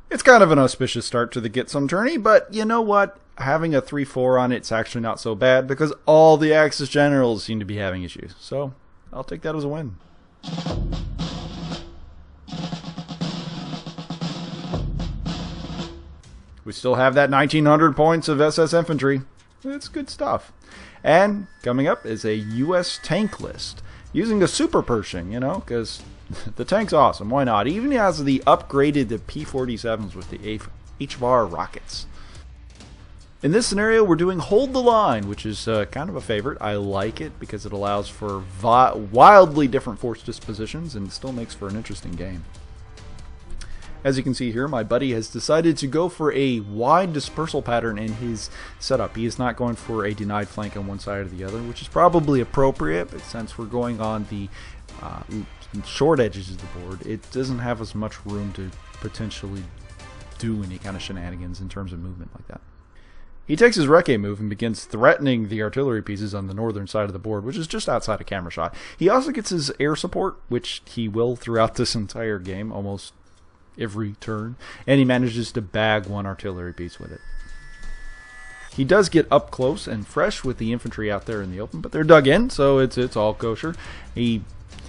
It's kind of an auspicious start to the GITSUM tourney, but you know what? Having a 3-4 on it's actually not so bad because all the Axis generals seem to be having issues. So I'll take that as a win. We still have that 1900 points of SS infantry. It's good stuff. And coming up is a US tank list. Using a super Pershing, you know, because the tank's awesome. Why not? Even has the upgraded P-47s with the HVAR rockets. In this scenario, we're doing Hold the Line, which is kind of a favorite. I like it because it allows for wildly different force dispositions and still makes for an interesting game. As you can see here, my buddy has decided to go for a wide dispersal pattern in his setup. He is not going for a denied flank on one side or the other, which is probably appropriate, but since we're going on the short edges of the board, it doesn't have as much room to potentially do any kind of shenanigans in terms of movement like that. He takes his Recce move and begins threatening the artillery pieces on the northern side of the board, which is just outside of camera shot. He also gets his air support, which he will throughout this entire game, almost every turn, and he manages to bag one artillery piece with it. He does get up close and fresh with the infantry out there in the open, but they're dug in, so it's all kosher. He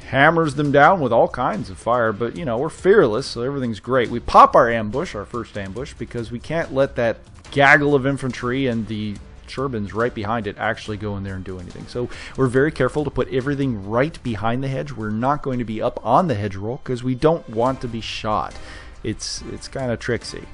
hammers them down with all kinds of fire, but you know, we're fearless, so everything's great. We pop our ambush, our first ambush, because we can't let that gaggle of infantry and the Shermans right behind it actually go in there and do anything. So we're very careful to put everything right behind the hedge. We're not going to be up on the hedge roll because we don't want to be shot. It's kind of tricksy.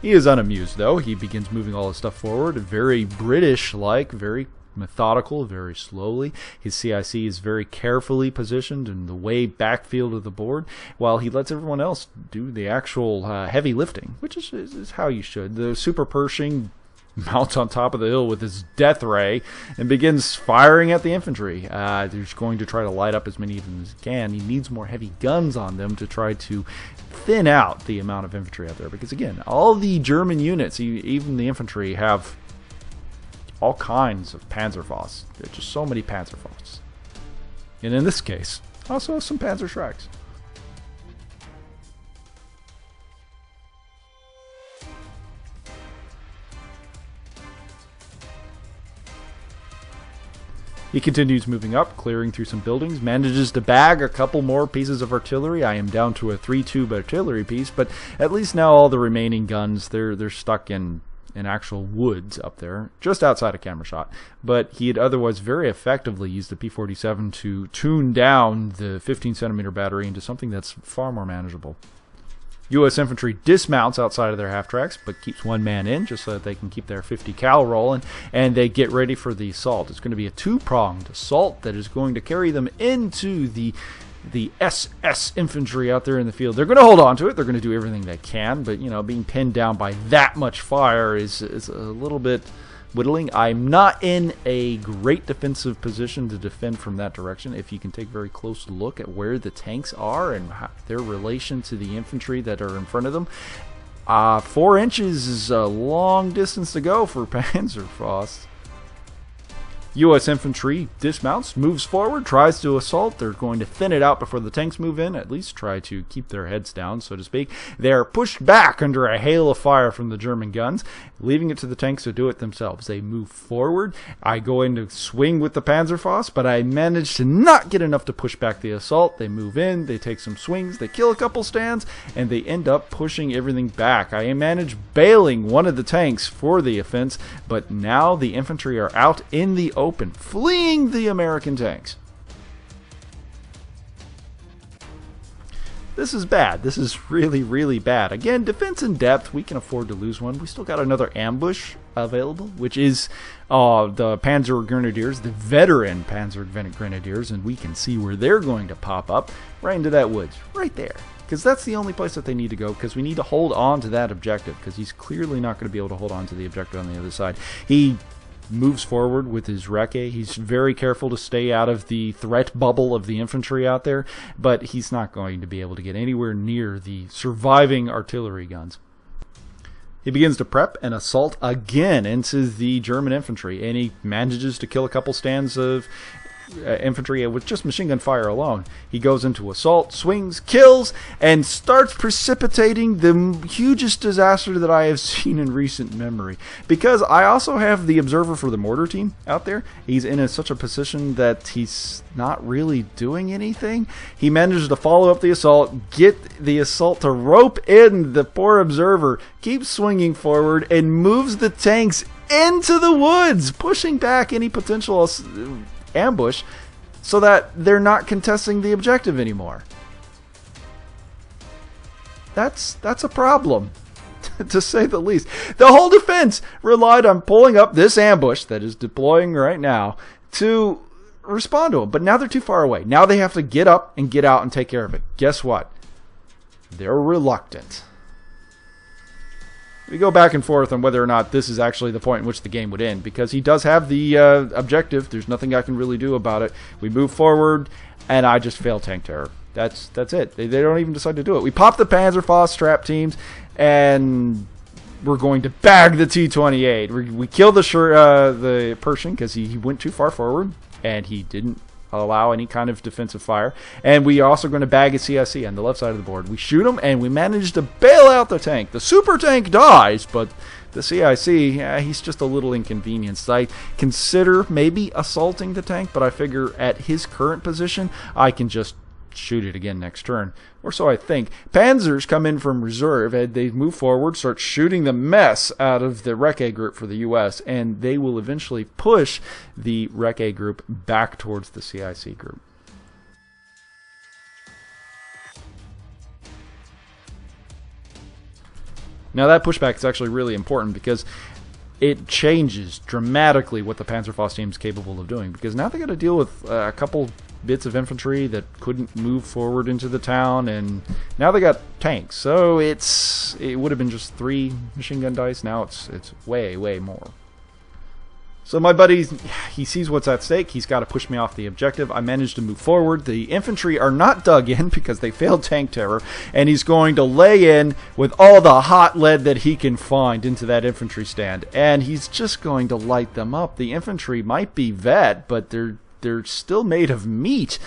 He is unamused though. He begins moving all his stuff forward, very British-like, very methodical, very slowly. His CIC is very carefully positioned in the way backfield of the board, while he lets everyone else do the actual heavy lifting, which is how you should. The Super Pershing mounts on top of the hill with his death ray and begins firing at the infantry. He's going to try to light up as many of them as he can. He needs more heavy guns on them to try to thin out the amount of infantry out there, because again, all the German units, even the infantry, have all kinds of Panzerfaust. There's just so many Panzerfausts. And in this case, also some Panzerschrecks. He continues moving up, clearing through some buildings, manages to bag a couple more pieces of artillery. I am down to a 3-tube artillery piece, but at least now all the remaining guns, they're stuck in actual woods up there, just outside of camera shot. But he had otherwise very effectively used the P-47 to tune down the 15-centimeter battery into something that's far more manageable. U.S. infantry dismounts outside of their half tracks, but keeps one man in just so that they can keep their 50 cal rolling, and they get ready for the assault. It's going to be a two-pronged assault that is going to carry them into the SS infantry out there in the field. They're going to hold on to it. They're going to do everything they can, but you know, being pinned down by that much fire is a little bit whittling. I'm not in a great defensive position to defend from that direction. If you can take a very close look at where the tanks are and their relation to the infantry that are in front of them, 4 inches is a long distance to go for Panzerfaust. U.S. infantry dismounts, moves forward, tries to assault. They're going to thin it out before the tanks move in, at least try to keep their heads down, so to speak. They're pushed back under a hail of fire from the German guns, leaving it to the tanks to do it themselves. They move forward. I go in to swing with the Panzerfaust, but I manage to not get enough to push back the assault. They move in, they take some swings, they kill a couple stands, and they end up pushing everything back. I manage bailing one of the tanks for the offense, but now the infantry are out in the open, fleeing the American tanks. This is bad. This is really, really bad. Again, defense in depth, we can afford to lose one. We still got another ambush available, which is the Panzer Grenadiers, the veteran Panzer Grenadiers, and we can see where they're going to pop up right into that woods, right there. Because that's the only place that they need to go, because we need to hold on to that objective, because he's clearly not going to be able to hold on to the objective on the other side. He moves forward with his Recce. He's very careful to stay out of the threat bubble of the infantry out there, but he's not going to be able to get anywhere near the surviving artillery guns. He begins to prep and assault again into the German infantry, and he manages to kill a couple stands of infantry with just machine gun fire alone. He goes into assault, swings, kills, and starts precipitating the hugest disaster that I have seen in recent memory. Because I also have the observer for the mortar team out there. He's in such a position that he's not really doing anything. He manages to follow up the assault, get the assault to rope in the poor observer, keeps swinging forward, and moves the tanks into the woods, pushing back any potential ambush so that they're not contesting the objective anymore. That's a problem, to say the least. The whole defense relied on pulling up this ambush that is deploying right now to respond to them. But now they're too far away. Now they have to get up and get out and take care of it. Guess what? They're reluctant. We go back and forth on whether or not this is actually the point in which the game would end, because he does have the objective. There's nothing I can really do about it. We move forward, and I just fail tank terror. That's it. They don't even decide to do it. We pop the Panzerfaust trap teams, and we're going to bag the T-28. We kill the Pershing because he went too far forward, and he didn't allow any kind of defensive fire. And we are also going to bag a CIC on the left side of the board. We shoot him, and we manage to bail out the tank. The super tank dies, but the CIC, he's just a little inconvenienced. I consider maybe assaulting the tank, but I figure at his current position, I can just shoot it again next turn. Or so I think. Panzers come in from reserve, and they move forward, start shooting the mess out of the Rec A group for the U.S., and they will eventually push the Rec A group back towards the CIC group. Now that pushback is actually really important because it changes dramatically what the Panzerfaust team is capable of doing, because now they got to deal with a couple bits of infantry that couldn't move forward into the town, and now they got tanks. So it would have been just 3 machine gun dice. Now it's way more. So my buddy, he sees what's at stake. He's got to push me off the objective. I managed to move forward. The infantry are not dug in because they failed tank terror, and he's going to lay in with all the hot lead that he can find into that infantry stand, and he's just going to light them up. The infantry might be vet, but they're still made of meat,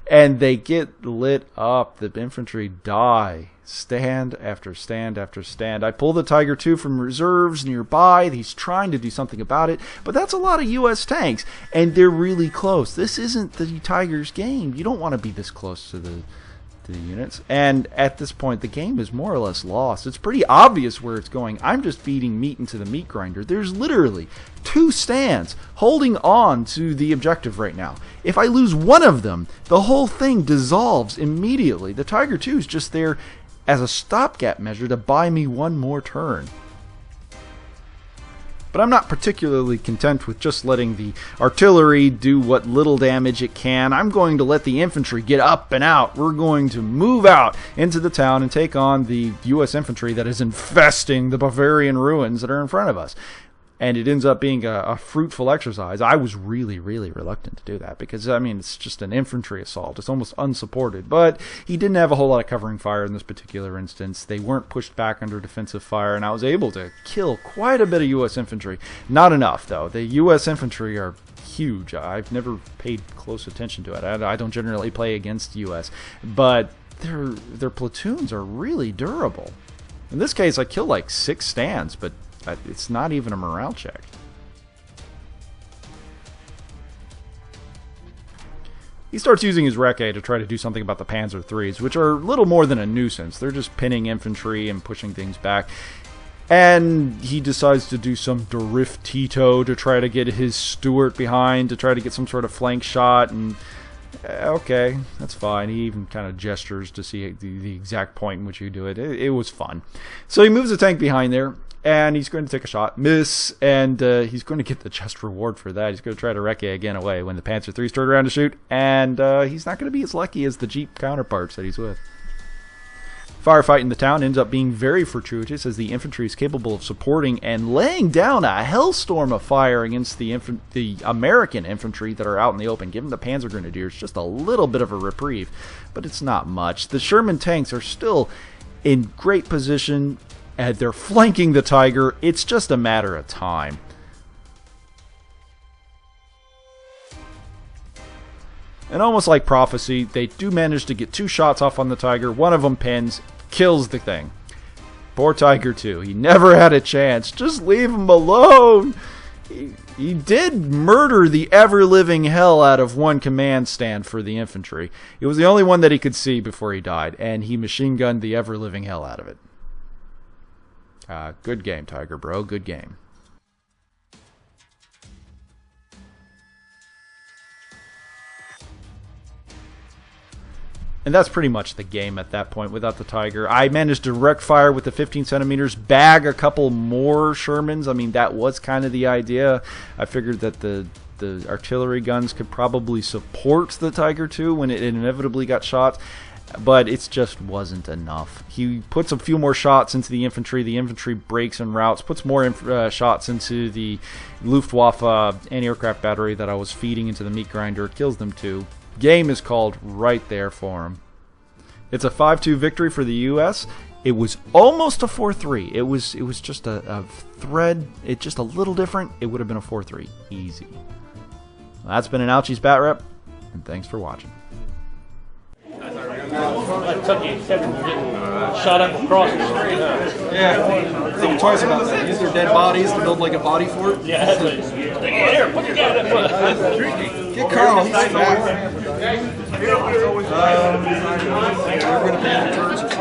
and they get lit up. The infantry die. Stand after stand after stand. I pull the Tiger II from reserves nearby. He's trying to do something about it, but that's a lot of U.S. tanks, and they're really close. This isn't the Tigers game. You don't want to be this close to the units, and at this point the game is more or less lost. It's pretty obvious where it's going. I'm just feeding meat into the meat grinder. There's literally 2 stands holding on to the objective right now. If I lose one of them, the whole thing dissolves immediately. The Tiger II is just there as a stopgap measure to buy me one more turn. But I'm not particularly content with just letting the artillery do what little damage it can. I'm going to let the infantry get up and out. We're going to move out into the town and take on the U.S. infantry that is infesting the Bavarian ruins that are in front of us. And it ends up being a fruitful exercise. I was really reluctant to do that because, I mean, it's just an infantry assault. It's almost unsupported. But he didn't have a whole lot of covering fire in this particular instance. They weren't pushed back under defensive fire, and I was able to kill quite a bit of U.S. infantry. Not enough, though. The U.S. infantry are huge. I've never paid close attention to it. I don't generally play against U.S., but their platoons are really durable. In this case, I killed like 6 stands, but it's not even a morale check. He starts using his Rec A to try to do something about the Panzer IIIs, which are little more than a nuisance. They're just pinning infantry and pushing things back. And he decides to do some Drift Tito to try to get his Stuart behind, to try to get some sort of flank shot. And okay, that's fine. He even kind of gestures to see the exact point in which you do it. It was fun. So he moves the tank behind there, and he's going to take a shot, miss, and he's going to get the just reward for that. He's going to try to Rec A again away when the Panzer III's turned around to shoot, and he's not going to be as lucky as the Jeep counterparts that he's with. Firefight in the town ends up being very fortuitous, as the infantry is capable of supporting and laying down a hellstorm of fire against the American infantry that are out in the open, giving the Panzer Grenadiers just a little bit of a reprieve, but it's not much. The Sherman tanks are still in great position, and they're flanking the Tiger. It's just a matter of time. And almost like prophecy, they do manage to get 2 shots off on the tiger. One of them pins, kills the thing. Poor Tiger 2. He never had a chance. Just leave him alone. He did murder the ever-living hell out of one command stand for the infantry. It was the only one that he could see before he died, and he machine-gunned the ever-living hell out of it. Good game, Tiger Bro. Good game. And that's pretty much the game at that point without the Tiger. I managed to direct fire with the 15 centimeters, bag a couple more Shermans. I mean, that was kind of the idea. I figured that the artillery guns could probably support the Tiger II when it inevitably got shot, but it just wasn't enough. He puts a few more shots into the infantry breaks and routes, puts more shots into the Luftwaffe anti-aircraft battery that I was feeding into the meat grinder, kills them too. Game is called right there for him. It's a 5-2 victory for the U.S. It was almost a 4-3. It was just a thread. It's just a little different. It would have been a 4-3. Easy. Well, that's been an Ouchies Batrep, and thanks for watching. It took you 7 minutes. Shot up across the street, huh? Yeah. Think twice about that. Use their dead bodies to build like a body fort. Yeah, that's it. Here, put your gun in. Get Carl, he's fat. We're going to pay the church.